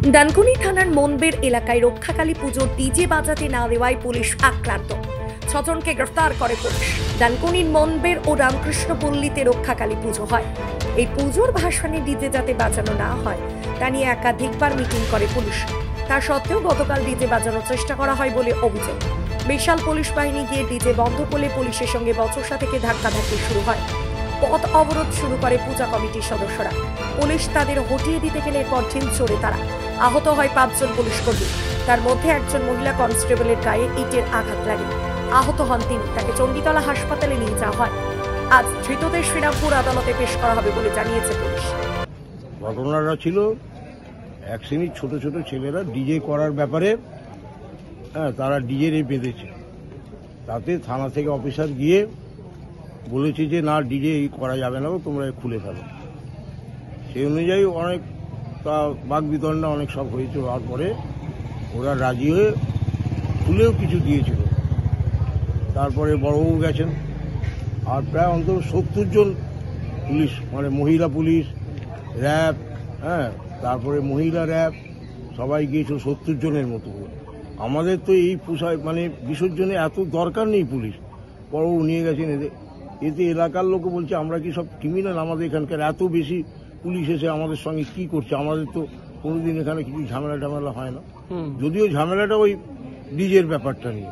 ডানকুনি থানার মনবের এলাকায় রক্ষাকালী পুজোর ডিজে বাজাতে না দেওয়ায় পুলিশ আক্রান্ত। 6 জনকে গ্রেফতার করে পুলিশ। ডানকুনির মনবের ও রামকৃষ্ণপল্লীতে রক্ষাকালী পুজো হয়। এই পুজোর ভাসানে ডিজে যাতে বাজানো না হয় তা নিয়ে একাধিকবার মিটিং করে পুলিশ। তা সত্ত্বেও গতকাল ডিজে বাজানোর চেষ্টা করা হয় বলে অভিযোগ। বিশাল পুলিশ বাহিনী গিয়ে ডিজে বন্ধ করলে পুলিশের সঙ্গে বচসা থেকে ধাক্কাধাক্কি শুরু হয়। পথ অবরোধ শুরু করে পূজা কমিটির সদস্যরা। পুলিশ তাদের হটিয়ে দিতে গেলে এরপর ঢিল ছোড়ে তারা। আহত হয় 5 জন পুলিশ কর্মী। তার মধ্যে একজন মহিলা কনস্টেবলের গায়ে ইটের আঘাত লাগে। আহত হন তিনি। তাকে চণ্ডীতলা হাসপাতালে নিয়ে যাওয়া হয়। আজ ধৃতদের শ্রীরামপুর আদালতে পেশ করা হবে বলে জানিয়েছে পুলিশ। ঘটনাটা ছিল এক শ্রেণীর ছোট ছোট ছেলেরা ডিজে করার ব্যাপারে তারা ডিজে বেঁধেছে। তাতে থানা থেকে অফিসার গিয়ে বলেছে যে না, ডিজে করা যাবে না, তোমরা খুলে ফেলো। সেই অনুযায়ী অনেক বাকবিতণ্ডা অনেক সব হয়েছে। হওয়ার পরে ওরা রাজি হয়ে খুলেও কিছু দিয়েছিল। তারপরে বড়বাবু গেছেন, আর প্রায় অন্তত 70 জন পুলিশ, মানে মহিলা পুলিশ, র্যাব, তারপরে মহিলা র্যাব সবাই গিয়েছিল 70 জনের মতো। আমাদের তো এই পূজায় মানে বিসর্জনে এত দরকার নেই পুলিশ, বড়বাবু নিয়ে গেছেন। এতে এলাকার লোক বলছে আমরা কি সব ক্রিমিনাল? আমাদের এখানকার এত বেশি পুলিশ এসে আমাদের সঙ্গে কি করছে? আমাদের তো কোনোদিন এখানে কিছু ঝামেলা হয় না। যদিও ঝামেলাটা ওই ডিজের ব্যাপারটা নিয়ে।